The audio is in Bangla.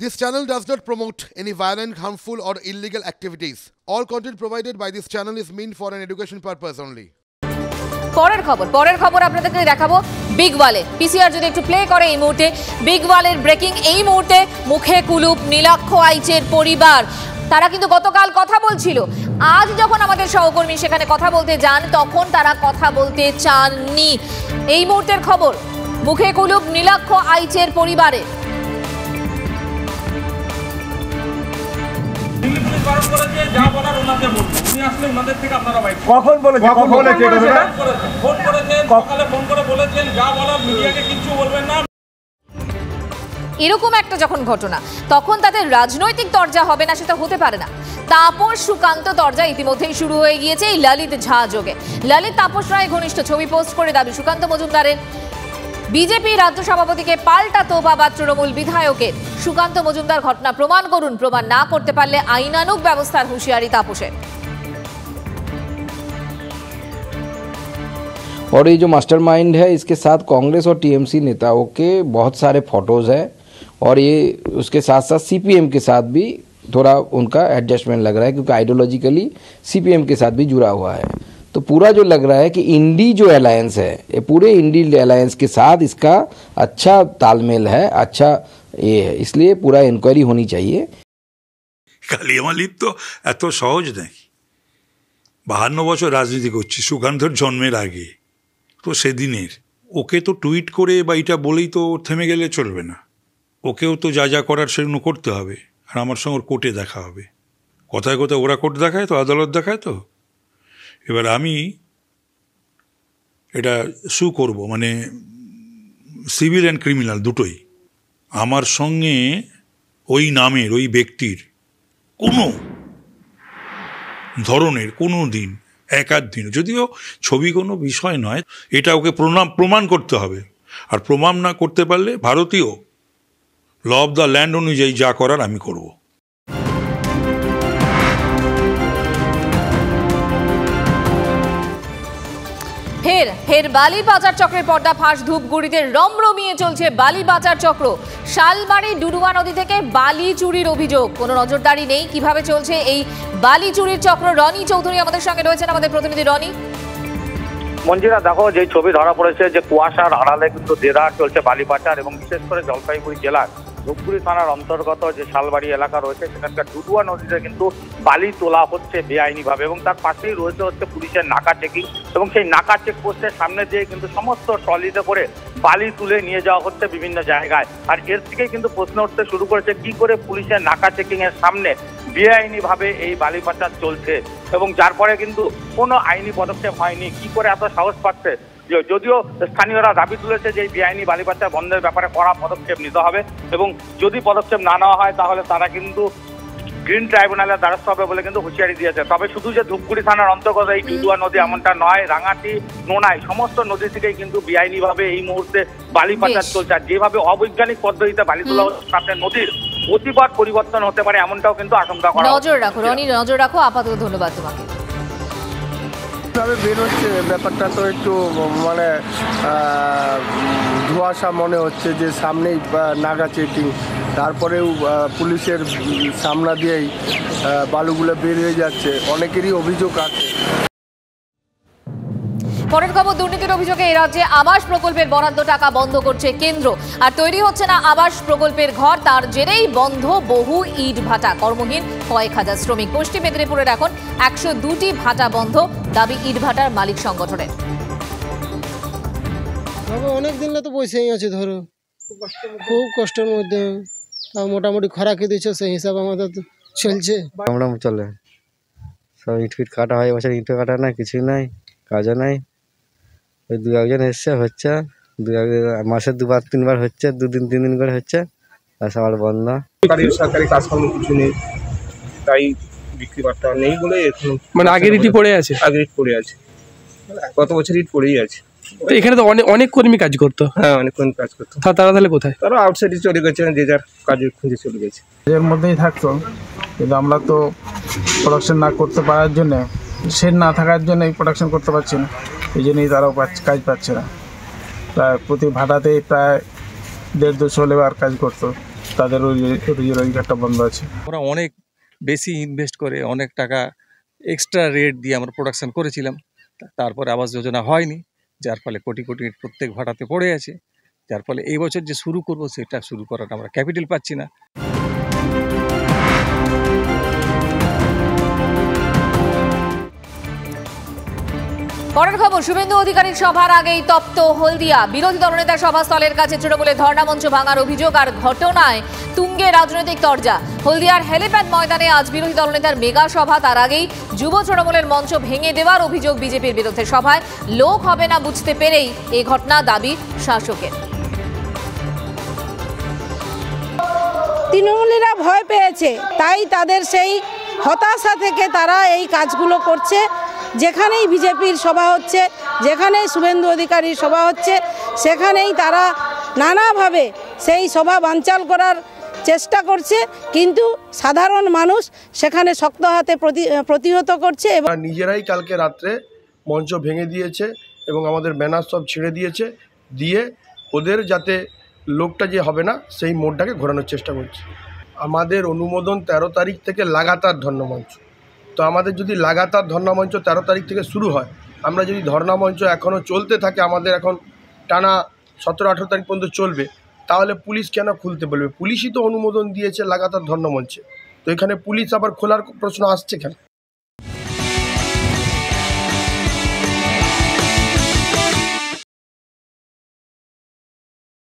This channel does not promote any violent, harmful or illegal activities. All content provided by this channel is meant for an education purpose only. পরের খবর আপনাদেরকে দেখাবো বিগ ওয়ালে। পিসিআর যদি একটু প্লে করে এই মুহূর্তে বিগ ওয়ালের ব্রেকিং এই মুহূর্তে মুখে কুলুপ নীলাক্ষ আইচের পরিবার। তারা কিন্তু গতকাল কথা বলছিল, আজ যখন আমাদের সহকর্মী সেখানে কথা বলতে যান তখন তারা কথা বলতে চাননি। এই মুহূর্তের খবর মুখে কুলুপ নীলাক্ষ আইচের পরিবারে। এরকম একটা যখন ঘটনা তখন তাদের রাজনৈতিক দরজা হবে না, সেটা হতে পারে না। তাপস সুকান্ত দরজা ইতিমধ্যেই শুরু হয়ে গিয়েছে এই ললিত ঝা যোগে। ললিত তাপস রায় ঘনিষ্ঠ ছবি পোস্ট করে দাবি সুকান্ত মজুমদারের বিজেপি রাজ্য সভাপতিকে পাল্টা তোবাবাদ তৃণমূল বিধায়কের। সুকান্ত মজুমদার ঘটনা প্রমাণ করুন, প্রমাণ না করতে পারলে আইনানুগ ব্যবস্থার হুঁশিয়ারি তাপসের। और ये जो मास्टरमाइंड है इसके साथ कांग्रेस और टीएमसी नेताओं के बहुत सारे फोटोज हैं और ये उसके साथ साथ सीपीएम के साथ भी थोड़ा उनका एडजस्टमेंट लग रहा है क्योंकि आइडियोलॉजिकली सीपीएम के साथ भी जुड़ा हुआ है। तो पूरा जो लग रहा है कि इंडी जो अलायंस है ये पूरे इंडी अलायंस के साथ इसका अच्छा तालमेल है, अच्छा ये है, इसलिए पूरा इंक्वायरी होनी चाहिए। কালিয়ামালিপ তো এত সহজ নাকি? 52 বছর রাজনীতি করছি, সুকান্তর জন্মের আগে। তো সেদিনের ওকে তো টুইট করে বা এটা বলেই তো থেমে গেলে চলবে না, ওকেও তো যা যা করার সেগুলো করতে হবে। আর আমার সঙ্গে ওর কোর্টে দেখা হবে। কথায় কথায় ওরা কোর্ট দেখায় তো, আদালত দেখায় তো। এবার আমি এটা সু করব, মানে সিভিল অ্যান্ড ক্রিমিনাল দুটোই। আমার সঙ্গে ওই নামের ওই ব্যক্তির কোনো ধরনের কোনো দিন এক আধ দিন, যদিও ছবি কোনো বিষয় নয়, এটা ওকে প্রমাণ করতে হবে। আর প্রমাণ না করতে পারলে ভারতীয় ল অফ দ্য ল্যান্ড অনুযায়ী যা করার আমি করব। ফের বালি পাচার চক্রের পর্দা ফাঁস। ধূপগুড়িতে রমরমিয়ে চলছে বালি পাচার চক্র। শালবাড়ি ডুডুয়া নদী থেকে বালি চুরির অভিযোগ, কোনো নজরদারি নেই। কিভাবে চলছে এই বালি চুরির চক্র? রনি চৌধুরী আমাদের সঙ্গে রয়েছেন, আমাদের প্রতিনিধি রনি। মঞ্জিরা, দেখো যে ছবি ধরা পড়েছে যে কুয়াশার আড়ালে কিন্তু দেদার চলছে বালি পাচার, এবং বিশেষ করে জলপাইগুড়ি জেলার ধূপগুড়ি থানার অন্তর্গত যে শালবাড়ি এলাকা রয়েছে সেখানকার ডুডুয়া নদীতে কিন্তু বালি তোলা হচ্ছে বেআইনিভাবে, এবং তার পাশেই রয়েছে পুলিশের নাকা চেকিং, এবং সেই নাকা চেকপোস্টের সামনে দিয়ে কিন্তু সমস্ত ট্রলিতে করে বালি তুলে নিয়ে যাওয়া হচ্ছে বিভিন্ন জায়গায়। আর এর থেকেই কিন্তু প্রশ্ন উঠতে শুরু করেছে কি করে পুলিশের নাকা চেকিং এর সামনে বেআইনিভাবে এই বালি পাচার চলছে, এবং যার পরে কিন্তু কোনো আইনি পদক্ষেপ হয়নি। কি করে এত সাহস পাচ্ছে? যদিও স্থানীয়রা দাবি তুলেছে যে এই বেআইনি বালি পাচার বন্ধের ব্যাপারে কড়া পদক্ষেপ নিতে হবে, এবং যদি পদক্ষেপ না নেওয়া হয় তাহলে তারা কিন্তু গ্রিন ট্রাইব্যুনালের দ্বারস্থ হবে বলে কিন্তু হুঁশিয়ারি দিয়েছে। তবে শুধু যে ধূপগুড়ি থানার অন্তর্গত এই ডুডুয়া নদী এমনটা নয়, রাঙাটি, নোনাই সমস্ত নদী থেকেই কিন্তু বেআইনিভাবে এই মুহূর্তে বালি পাচার চলছে। আর যেভাবে অবৈজ্ঞানিক পদ্ধতিতে বালি তোলা হচ্ছে তাতে নদীর গতিপথ পরিবর্তন হতে পারে, এমনটাও কিন্তু আশঙ্কা করা হচ্ছে। নজর রাখো রনি, নজর রাখো। আপাতত ধন্যবাদ তোমাকে। বের হচ্ছে ব্যাপারটা তো একটু মানে ধোঁয়াশা মনে হচ্ছে যে সামনেই নাগা চেকিং, তারপরেও পুলিশের সামনা দিয়েই বালুগুলো বের হয়ে যাচ্ছে, অনেকেরই অভিযোগ আছে। পরের খবর, দুর্নীতির অভিযোগে এই রাজ্যে আবাস প্রকল্পের বরাদ্দ টাকা বন্ধ করছে কেন্দ্র। আর তৈরি হচ্ছে না আবাস প্রকল্পের ঘর, তার জেরেই বন্ধ বহু ইট ভাটা, কর্মহীন কয়েক হাজার শ্রমিক। পশ্চিম মেদিনীপুরের এখন 102টি ভাটা বন্ধ, দাবি ইট ভাটার মালিক সংগঠনের। অনেক দিন তো বসেই আছে, ধরো খুব কষ্টের মধ্যে, মোটামুটি খরাকে দিচ্ছে, সেই হিসাবে আমাদের চলছে। মোটামুটি চলে, সব ইট ফিট কাটা হয়, বছর ইট কাটা নাই, কিছুই নাই, কাজও নাই। ওই দু একজন এসছে, হচ্ছে মাসে 2-3 বার হচ্ছে, 2-3 দিন করে হচ্ছে, আর সবার বন্ধ। সরকারি কাজকর্ম কিছু নেই, তাই বিক্রি বাট্টা নেই বলে এখন মানে আগের ইটই পড়ে আছে, আগের ইট পড়ে আছে, গত বছর ইট পড়েই আছে। তো এখানে তো অনেক কর্মী কাজ করতো। হ্যাঁ, অনেক কর্মী কাজ করতো। তারা তাহলে কোথায়? তারা আউটসাইডে চলে গেছে, যে যার কাজে খুঁজে চলে গেছে। এর মধ্যেই থাকতো, কিন্তু আমরা তো প্রোডাকশন না করতে পারার জন্য, শেড না থাকার জন্য এই প্রোডাকশন করতে পারছি না, এই জন্যই তারাও কাজ পাচ্ছে না। প্রায় প্রতি ভাটাতেই প্রায় 150-200 লেবার কাজ করতো। তাদের রোজগারটা বন্ধ আছে। ওরা অনেক বেশি ইনভেস্ট করে অনেক টাকা এক্সট্রা রেট দিয়ে আমরা প্রোডাকশন করেছিলাম, তারপরে আবাস যোজনা হয়নি, যার ফলে কোটি কোটি প্রত্যেক ভাড়াতে পড়ে আছে, যার ফলে এই বছর যে শুরু করব সেটা শুরু করাটা আমরা ক্যাপিটাল পাচ্ছি না। পরের খবর, শুভেন্দু অধিকারীর সভার আগেই তপ্ত হলদিয়া। বিরোধী দলনেতার সভাস্থলের কাছে তৃণমূলের ধর্ণামঞ্চ ভাঙার অভিযোগ আর ঘটনায় তুঙ্গে রাজনৈতিক তরজা। হলদিয়ার হেলিপ্যাড ময়দানে আজ বিরোধী দলনেতার মেগা সভা, তার আগেই যুব তৃণমূলের মঞ্চ ভেঙে দেওয়ার অভিযোগ বিজেপির বিরুদ্ধে। সভায় লোক হবে না বুঝতে পেরেই এই ঘটনা, দাবি শাসকের। তৃণমূলীরা ভয় পেয়েছে, তাই তাদের সেই হতাশা থেকে তারা এই কাজগুলো করছে। যেখানেই বিজেপির সভা হচ্ছে, যেখানেই শুভেন্দু অধিকারীর সভা হচ্ছে, সেখানেই তারা নানাভাবে সেই সভা বানচাল করার চেষ্টা করছে, কিন্তু সাধারণ মানুষ সেখানে শক্ত হাতে প্রতিহত করছে। এবং নিজেরাই কালকে রাত্রে মঞ্চ ভেঙে দিয়েছে এবং আমাদের ব্যানার সব ছেড়ে দিয়েছে, দিয়ে ওদের যাতে লোকটা যে হবে না সেই মোড়টাকে ঘোরানোর চেষ্টা করছে। আমাদের অনুমোদন 13 তারিখ থেকে লাগাতার ধর্ণামঞ্চ, তো আমাদের যদি লাগাতার ধর্ণামঞ্চ 13 তারিখ থেকে শুরু হয়, আমরা যদি ধর্ণামঞ্চ এখনও চলতে থাকে, আমাদের এখন টানা 17-18 তারিখ পর্যন্ত চলবে, তাহলে পুলিশ কেন খুলতে বলবে? পুলিশই তো অনুমোদন দিয়েছে লাগাতার ধর্ণামঞ্চে, তো এখানে পুলিশ আবার খোলার প্রশ্ন আসছে কেন?